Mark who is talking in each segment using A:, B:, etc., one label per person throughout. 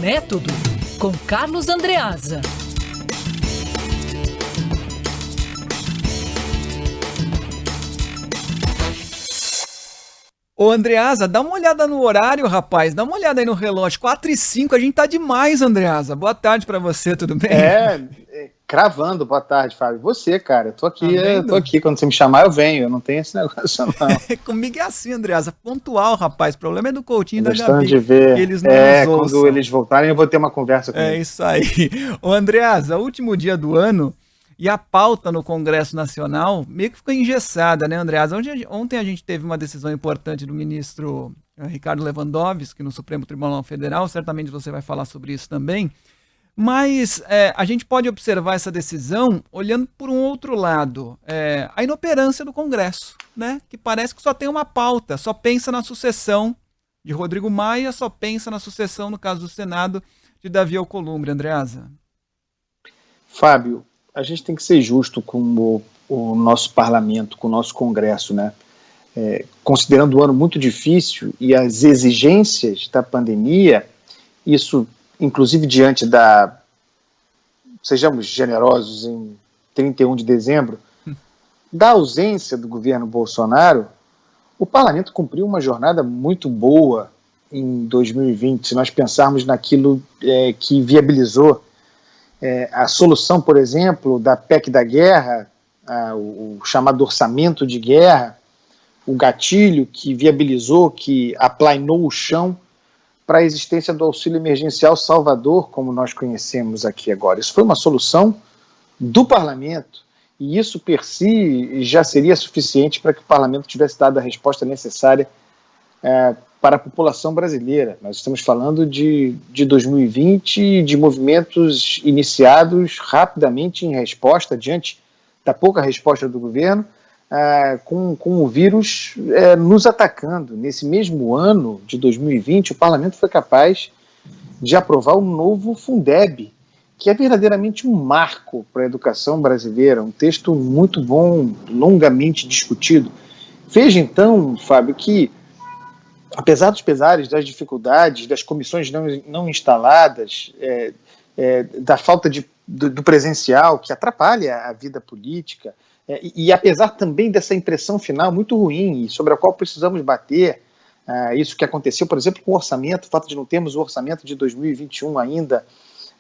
A: Método, com Carlos Andreasa.
B: Ô, Andreasa, dá uma olhada no horário, rapaz. Dá uma olhada aí no relógio. 4h05, a gente tá demais, Andreasa. Boa tarde pra você, tudo bem?
C: Cravando, boa tarde, Fábio. Você, cara,
B: Tá vendo?
C: tô aqui. Quando você me chamar, eu venho. Eu não tenho esse negócio, não.
B: Comigo é assim, Andreasa. Pontual, rapaz. O problema é do Coutinho e
C: Tô
B: da
C: gostando
B: Gabi,
C: de
B: que
C: ver.
B: eles não nos
C: Quando
B: ouçam.
C: eles voltarem, eu vou ter uma conversa com
B: É
C: eles.
B: isso aí. Ô, Andreasa, último dia do ano e a pauta no Congresso Nacional meio que ficou engessada, né, Andreasa? Ontem a gente teve uma decisão importante do ministro Ricardo Lewandowski no Supremo Tribunal Federal, certamente você vai falar sobre isso também, mas a gente pode observar essa decisão olhando por um outro lado, a inoperância do Congresso, né? Que parece que só tem uma pauta, só pensa na sucessão de Rodrigo Maia, só pensa na sucessão, no caso do Senado, de Davi Alcolumbre, Andreasa.
C: Fábio, a gente tem que ser justo com o nosso parlamento, com o nosso Congresso, né? Considerando o ano muito difícil e as exigências da pandemia, isso, inclusive diante sejamos generosos, em 31 de dezembro, da ausência do governo Bolsonaro, o parlamento cumpriu uma jornada muito boa em 2020, se nós pensarmos naquilo que viabilizou a solução, por exemplo, da PEC da guerra, o chamado orçamento de guerra, o gatilho que viabilizou, que aplainou o chão para a existência do auxílio emergencial Salvador, como nós conhecemos aqui agora. Isso foi uma solução do parlamento, e isso per si já seria suficiente para que o parlamento tivesse dado a resposta necessária para a população brasileira. Nós estamos falando de 2020, de movimentos iniciados rapidamente em resposta, diante da pouca resposta do governo, com o vírus nos atacando. Nesse mesmo ano de 2020, o parlamento foi capaz de aprovar o novo Fundeb, que é verdadeiramente um marco para a educação brasileira, um texto muito bom, longamente discutido. Veja então, Fábio, que apesar dos pesares, das dificuldades, das comissões não instaladas, da falta do presencial, que atrapalha a vida política, e apesar também dessa impressão final muito ruim, sobre a qual precisamos bater, isso que aconteceu, por exemplo, com o orçamento, o fato de não termos o orçamento de 2021 ainda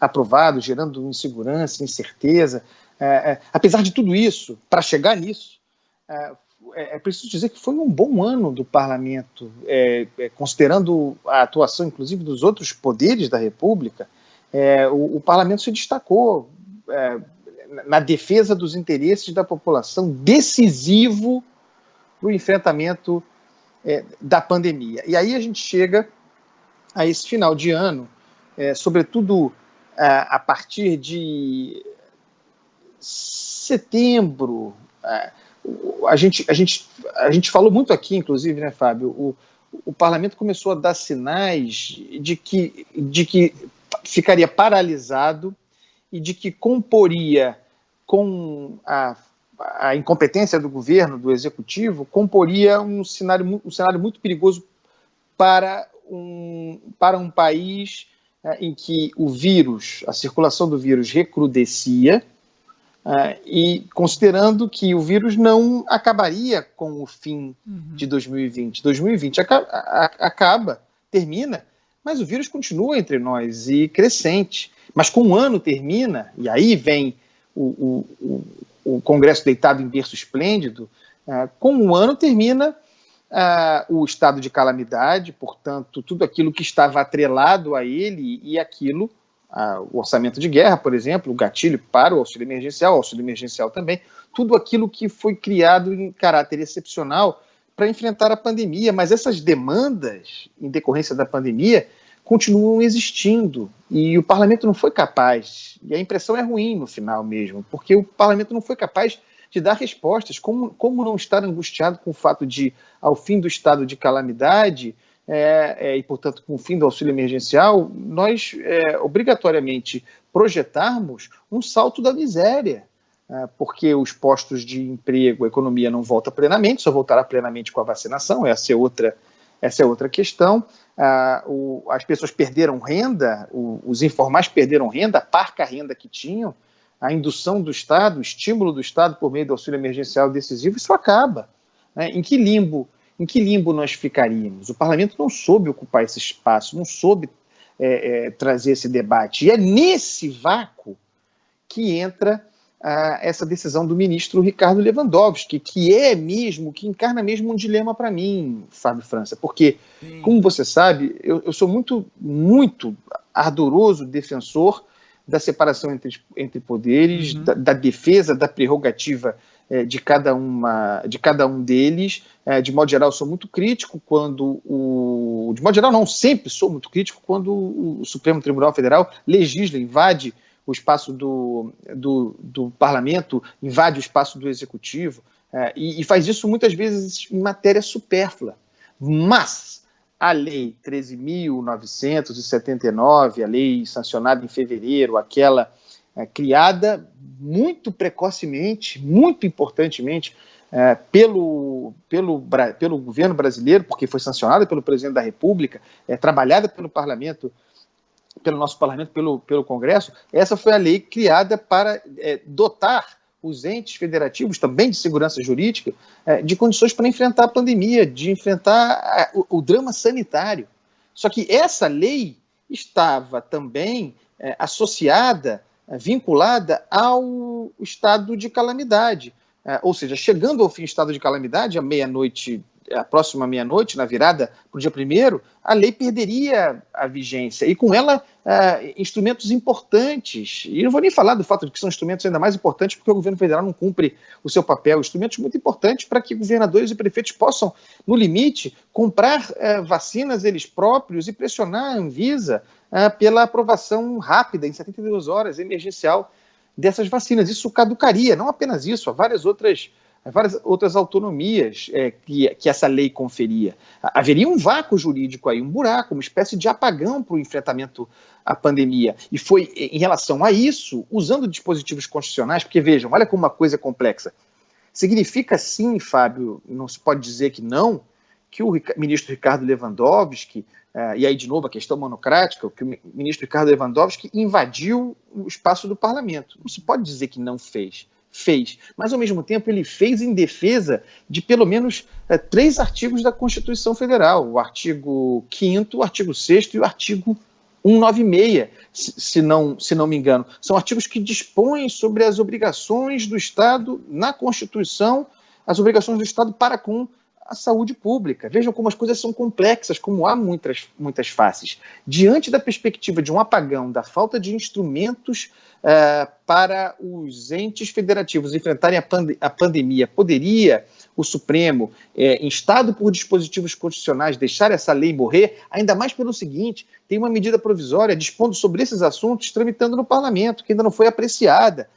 C: aprovado, gerando insegurança, incerteza, apesar de tudo isso, para chegar nisso, é preciso dizer que foi um bom ano do parlamento, considerando a atuação, inclusive, dos outros poderes da República. O parlamento se destacou na defesa dos interesses da população, decisivo no enfrentamento da pandemia. E aí a gente chega a esse final de ano, sobretudo a partir de setembro. A gente falou muito aqui, inclusive, né, Fábio? O parlamento começou a dar sinais de que ficaria paralisado e de que comporia com a incompetência do governo, do executivo, comporia um cenário muito perigoso para um país em que o vírus, a circulação do vírus recrudescia, e considerando que o vírus não acabaria com o fim de 2020. 2020 termina, mas o vírus continua entre nós e crescente. Mas com um ano termina, e aí vem o Congresso deitado em berço esplêndido, com um ano termina o estado de calamidade, portanto, tudo aquilo que estava atrelado a ele e aquilo, o orçamento de guerra, por exemplo, o gatilho para o auxílio emergencial também, tudo aquilo que foi criado em caráter excepcional para enfrentar a pandemia, mas essas demandas, em decorrência da pandemia, continuam existindo, e o parlamento não foi capaz, e a impressão é ruim no final mesmo, porque o parlamento não foi capaz de dar respostas. Como não estar angustiado com o fato de, ao fim do estado de calamidade, e, portanto, com o fim do auxílio emergencial, nós obrigatoriamente projetarmos um salto da miséria, porque os postos de emprego, a economia não volta plenamente, só voltará plenamente com a vacinação, essa é outra Essa é outra questão. As pessoas perderam renda, os informais perderam renda, a parca renda que tinham, a indução do Estado, o estímulo do Estado por meio do auxílio emergencial decisivo, isso acaba. Né? Em que limbo nós ficaríamos? O parlamento não soube ocupar esse espaço, não soube trazer esse debate. E é nesse vácuo que entra essa decisão do ministro Ricardo Lewandowski, que encarna mesmo um dilema para mim, Fábio França, porque, como você sabe, eu sou muito, muito ardoroso defensor da separação entre poderes, da defesa da prerrogativa de cada um deles. De modo geral, sou muito crítico de modo geral, não, sempre sou muito crítico quando o Supremo Tribunal Federal legisla, invade o espaço do parlamento, invade o espaço do executivo, e faz isso muitas vezes em matéria supérflua. Mas a Lei 13.979, a lei sancionada em fevereiro, aquela criada muito precocemente, muito importantemente, pelo governo brasileiro, porque foi sancionada pelo presidente da República, trabalhada pelo parlamento, pelo nosso parlamento, pelo Congresso. Essa foi a lei criada para dotar os entes federativos, também de segurança jurídica, de condições para enfrentar a pandemia, de enfrentar o drama sanitário. Só que essa lei estava também associada, vinculada ao estado de calamidade. Ou seja, chegando ao fim do estado de calamidade, à próxima meia-noite, na virada para o dia 1º, a lei perderia a vigência, e com ela instrumentos importantes, e não vou nem falar do fato de que são instrumentos ainda mais importantes porque o governo federal não cumpre o seu papel, instrumentos muito importantes para que governadores e prefeitos possam, no limite, comprar vacinas eles próprios e pressionar a Anvisa pela aprovação rápida, em 72 horas, emergencial, dessas vacinas. Isso caducaria, não apenas isso, há várias outras autonomias que essa lei conferia. Haveria um vácuo jurídico aí, um buraco, uma espécie de apagão para o enfrentamento à pandemia. E foi em relação a isso, usando dispositivos constitucionais, porque vejam, olha como uma coisa é complexa. Significa sim, Fábio, não se pode dizer que não, que o ministro Ricardo Lewandowski, e aí de novo a questão monocrática, que o ministro Ricardo Lewandowski invadiu o espaço do parlamento. Não se pode dizer que não fez. Mas ao mesmo tempo ele fez em defesa de pelo menos 3 artigos da Constituição Federal, o artigo 5º, o artigo 6º e o artigo 196, se não me engano. São artigos que dispõem sobre as obrigações do Estado na Constituição, as obrigações do Estado para com a saúde pública. Vejam como as coisas são complexas, como há muitas faces. Diante da perspectiva de um apagão, da falta de instrumentos para os entes federativos enfrentarem a pandemia, poderia o Supremo, instado por dispositivos constitucionais, deixar essa lei morrer? Ainda mais pelo seguinte, tem uma medida provisória dispondo sobre esses assuntos tramitando no parlamento, que ainda não foi apreciada.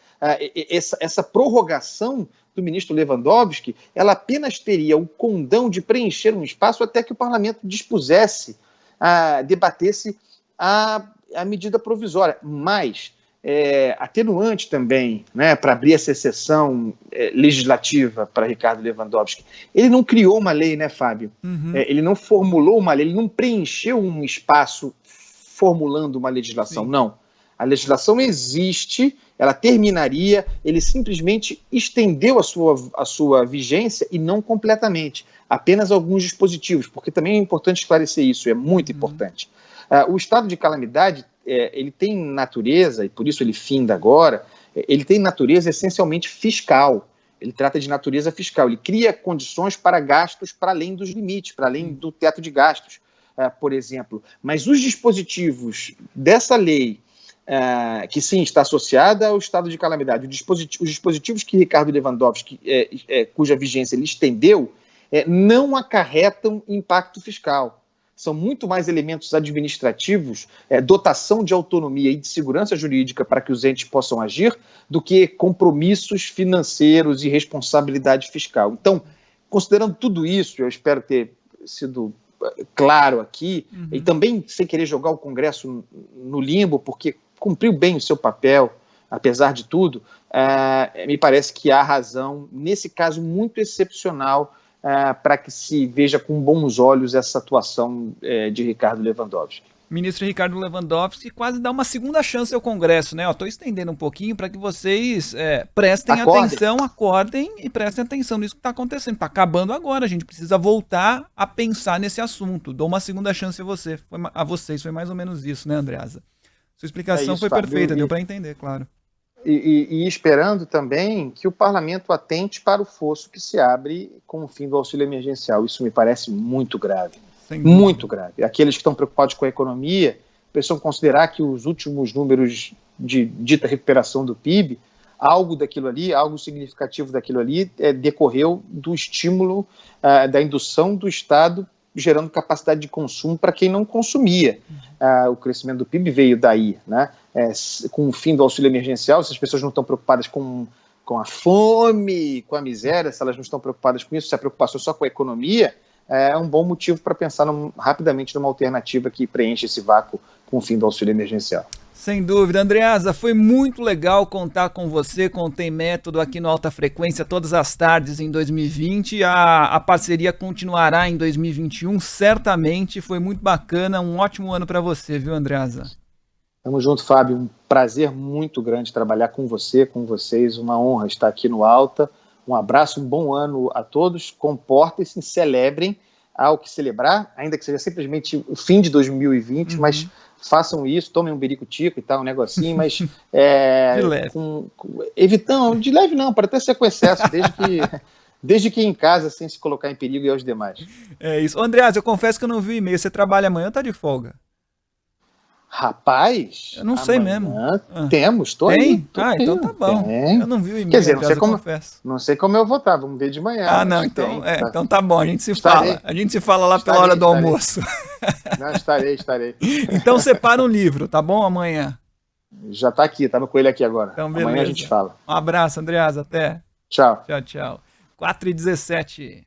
C: Essa prorrogação do ministro Lewandowski, ela apenas teria o condão de preencher um espaço até que o parlamento dispusesse, debatesse a medida provisória. Mas, atenuante também, né, para abrir essa exceção legislativa para Ricardo Lewandowski, ele não criou uma lei, né, Fábio? Ele não formulou uma lei, ele não preencheu um espaço formulando uma legislação, Sim. Não. A legislação existe, ela terminaria, ele simplesmente estendeu a sua vigência e não completamente, apenas alguns dispositivos, porque também é importante esclarecer isso, é muito importante. O estado de calamidade, ele tem natureza, e por isso ele finda agora, ele tem natureza essencialmente fiscal, ele trata de natureza fiscal, ele cria condições para gastos para além dos limites, para além do teto de gastos, por exemplo. Mas os dispositivos dessa lei, que sim, está associada ao estado de calamidade, os dispositivos que Ricardo Lewandowski, cuja vigência ele estendeu, não acarretam impacto fiscal. São muito mais elementos administrativos, dotação de autonomia e de segurança jurídica para que os entes possam agir, do que compromissos financeiros e responsabilidade fiscal. Então, considerando tudo isso, eu espero ter sido claro aqui, e também sem querer jogar o Congresso no limbo, porque cumpriu bem o seu papel, apesar de tudo, me parece que há razão, nesse caso muito excepcional, para que se veja com bons olhos essa atuação de Ricardo Lewandowski.
B: Ministro Ricardo Lewandowski quase dá uma segunda chance ao Congresso, né? Estou estendendo um pouquinho para que vocês prestem atenção, acordem e prestem atenção nisso que está acontecendo. Está acabando agora, a gente precisa voltar a pensar nesse assunto. Dou uma segunda chance a vocês, foi mais ou menos isso, né, Andreasa? Sua explicação foi perfeita, deu para entender, claro.
C: E esperando também que o parlamento atente para o fosso que se abre com o fim do auxílio emergencial. Isso me parece muito grave. Muito grave. Aqueles que estão preocupados com a economia precisam considerar que os últimos números de dita recuperação do PIB, algo daquilo ali, algo significativo daquilo ali, decorreu do estímulo da indução do Estado gerando capacidade de consumo para quem não consumia. O crescimento do PIB veio daí, né? Com o fim do auxílio emergencial, se as pessoas não estão preocupadas com a fome, com a miséria, se elas não estão preocupadas com isso, se a preocupação é só com a economia, é um bom motivo para pensar rapidamente numa alternativa que preenche esse vácuo com o fim do auxílio emergencial.
B: Sem dúvida. Andreasa, foi muito legal contar com você, com o Tem Método aqui no Alta Frequência todas as tardes em 2020. A parceria continuará em 2021, certamente. Foi muito bacana, um ótimo ano para você, viu, Andreasa?
C: Tamo junto, Fábio. Um prazer muito grande trabalhar com você, com vocês. Uma honra estar aqui no Alta. Um abraço, um bom ano a todos. Comportem-se, celebrem. Há o que celebrar, ainda que seja simplesmente o fim de 2020, mas façam isso, tomem um biricutico e tal, um negocinho, mas
B: de leve.
C: Evitando, de leve não, para até ser com excesso, desde que em casa, sem se colocar em perigo e aos demais.
B: É isso. Andreasa, eu confesso que eu não vi o e-mail. Você trabalha amanhã ou tá de folga?
C: Rapaz,
B: eu não sei mesmo.
C: Temos,
B: aí. Então tá bom. Eu não vi o e-mail.
C: Quer dizer, não sei como eu vou estar, vamos ver de manhã.
B: Não, então, então tá bom, a gente se fala. A gente se fala lá pela hora do almoço.
C: Não, estarei.
B: Então separa um livro, tá bom? Amanhã.
C: Já tá aqui, tá com ele aqui agora.
B: Então, beleza.
C: Amanhã a gente fala.
B: Um abraço, Andreasa, até.
C: Tchau.
B: Tchau. 4h17.